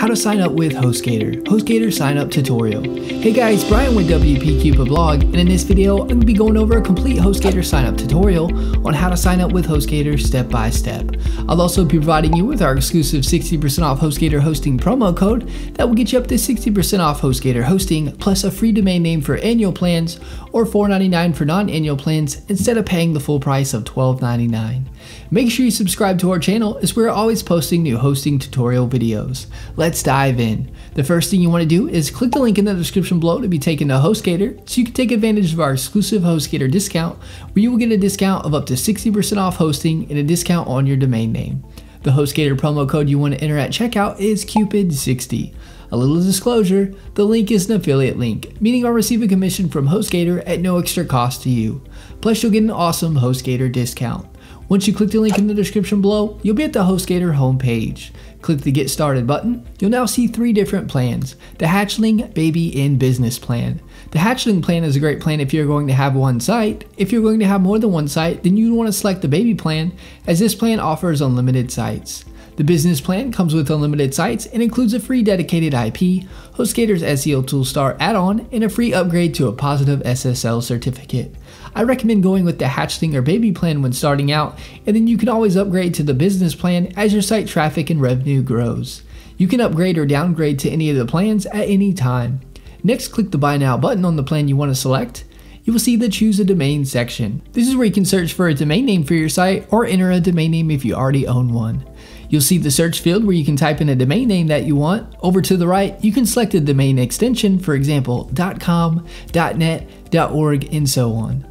how to sign up with HostGator. HostGator sign up tutorial. Hey guys, Brian with WP Cupid Blog, and in this video I'm going to be going over a complete HostGator sign up tutorial on how to sign up with HostGator step by step. I'll also be providing you with our exclusive 60% off HostGator hosting promo code that will get you up to 60% off HostGator hosting plus a free domain name for annual plans or $4.99 for non-annual plans instead of paying the full price of $12.99. Make sure you subscribe to our channel as we're always posting new hosting tutorial videos. Let's dive in. The first thing you want to do is click the link in the description below to be taken to HostGator so you can take advantage of our exclusive HostGator discount where you will get a discount of up to 60% off hosting and a discount on your domain name. The HostGator promo code you want to enter at checkout is Cupid60. A little disclosure, the link is an affiliate link, meaning I'll receive a commission from HostGator at no extra cost to you. Plus you'll get an awesome HostGator discount. Once you click the link in the description below, you'll be at the HostGator homepage. Click the Get Started button. You'll now see three different plans: the Hatchling, Baby, and Business plan. The Hatchling plan is a great plan if you're going to have one site. If you're going to have more than one site, then you'd want to select the Baby plan, as this plan offers unlimited sites. The Business plan comes with unlimited sites and includes a free dedicated IP, HostGator's SEO Toolstar add-on, and a free upgrade to a positive SSL certificate. I recommend going with the Hatchling or Baby plan when starting out, and then you can always upgrade to the Business plan as your site traffic and revenue grows. You can upgrade or downgrade to any of the plans at any time. Next, click the Buy Now button on the plan you want to select. You will see the Choose a Domain section. This is where you can search for a domain name for your site or enter a domain name if you already own one. You'll see the search field where you can type in a domain name that you want. Over to the right, you can select a domain extension, for example, .com, .net, .org, and so on.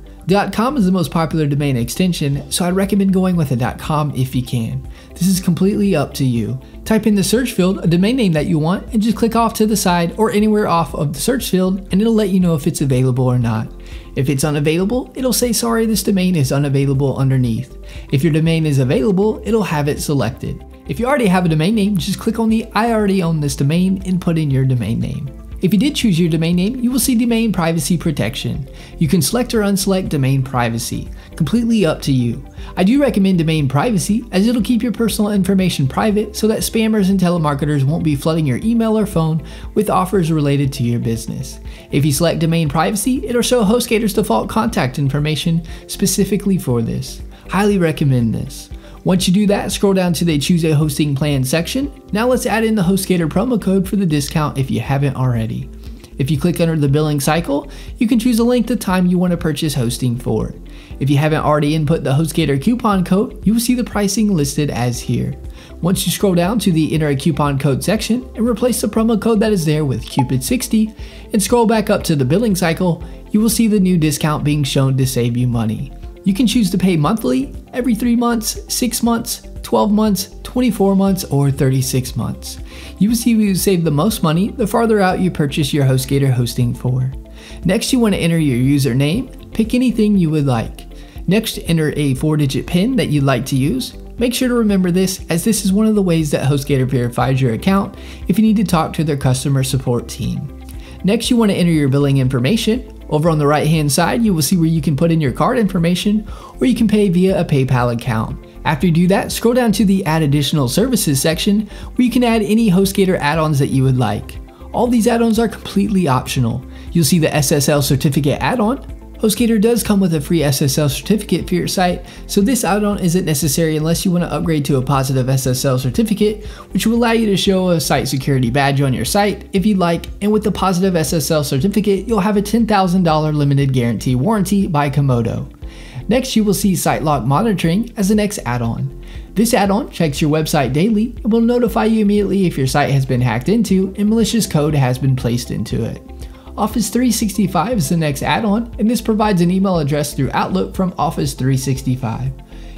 .com is the most popular domain extension, so I'd recommend going with a .com if you can. This is completely up to you. Type in the search field a domain name that you want and just click off to the side or anywhere off of the search field and it'll let you know if it's available or not. If it's unavailable, it'll say sorry, this domain is unavailable underneath. If your domain is available, it'll have it selected. If you already have a domain name, just click on the I already own this domain and put in your domain name. If you did choose your domain name, you will see domain privacy protection. You can select or unselect domain privacy, completely up to you. I do recommend domain privacy as it'll keep your personal information private so that spammers and telemarketers won't be flooding your email or phone with offers related to your business. If you select domain privacy, it'll show HostGator's default contact information specifically for this. Highly recommend this. Once you do that, scroll down to the Choose a Hosting Plan section. Now let's add in the HostGator promo code for the discount if you haven't already. If you click under the billing cycle, you can choose a length of time you want to purchase hosting for. If you haven't already input the HostGator coupon code, you will see the pricing listed as here. Once you scroll down to the Enter a Coupon Code section and replace the promo code that is there with Cupid60 and scroll back up to the billing cycle, you will see the new discount being shown to save you money. You can choose to pay monthly, every 3 months, 6 months, 12 months, 24 months, or 36 months. You will see where you save the most money the farther out you purchase your HostGator hosting for. Next, you want to enter your username. Pick anything you would like. Next, enter a 4-digit PIN that you'd like to use. Make sure to remember this, as this is one of the ways that HostGator verifies your account if you need to talk to their customer support team. Next, you want to enter your billing information. Over on the right hand side, you will see where you can put in your card information or you can pay via a PayPal account. After you do that, scroll down to the Add Additional Services section where you can add any HostGator add-ons that you would like. All these add-ons are completely optional. You'll see the SSL certificate add-on. HostGator does come with a free SSL certificate for your site, so this add-on isn't necessary unless you want to upgrade to a positive SSL certificate, which will allow you to show a site security badge on your site if you'd like, and with the positive SSL certificate, you'll have a $10,000 limited guarantee warranty by Komodo. Next, you will see SiteLock Monitoring as the next add-on. This add-on checks your website daily and will notify you immediately if your site has been hacked into and malicious code has been placed into it. Office 365 is the next add-on, and this provides an email address through Outlook from Office 365.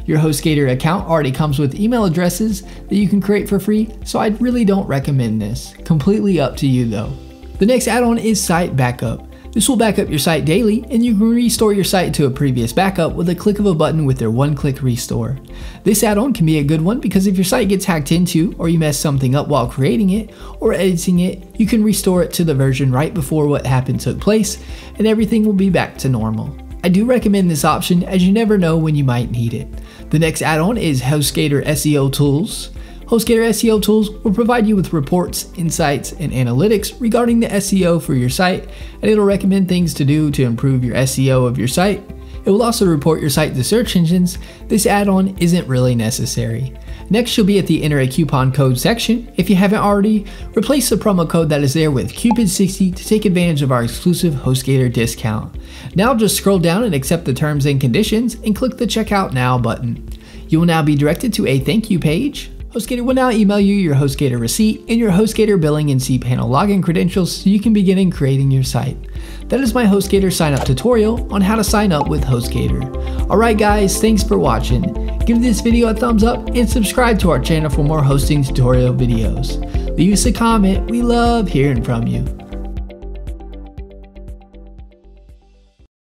Your HostGator account already comes with email addresses that you can create for free, so I really don't recommend this. Completely up to you though. The next add-on is Site Backup. This will back up your site daily, and you can restore your site to a previous backup with a click of a button with their one-click restore. This add-on can be a good one because if your site gets hacked into or you mess something up while creating it or editing it, you can restore it to the version right before what happened took place and everything will be back to normal. I do recommend this option as you never know when you might need it. The next add-on is HostGator SEO Tools. HostGator SEO Tools will provide you with reports, insights, and analytics regarding the SEO for your site, and it'll recommend things to do to improve your SEO of your site. It will also report your site to search engines. This add-on isn't really necessary. Next, you'll be at the enter a coupon code section. If you haven't already, replace the promo code that is there with Cupid60 to take advantage of our exclusive HostGator discount. Now just scroll down and accept the terms and conditions and click the Checkout Now button. You will now be directed to a thank you page. HostGator will now email you your HostGator receipt and your HostGator billing and cPanel login credentials so you can begin creating your site. That is my HostGator sign up tutorial on how to sign up with HostGator. Alright guys, thanks for watching. Give this video a thumbs up and subscribe to our channel for more hosting tutorial videos. Leave us a comment, we love hearing from you.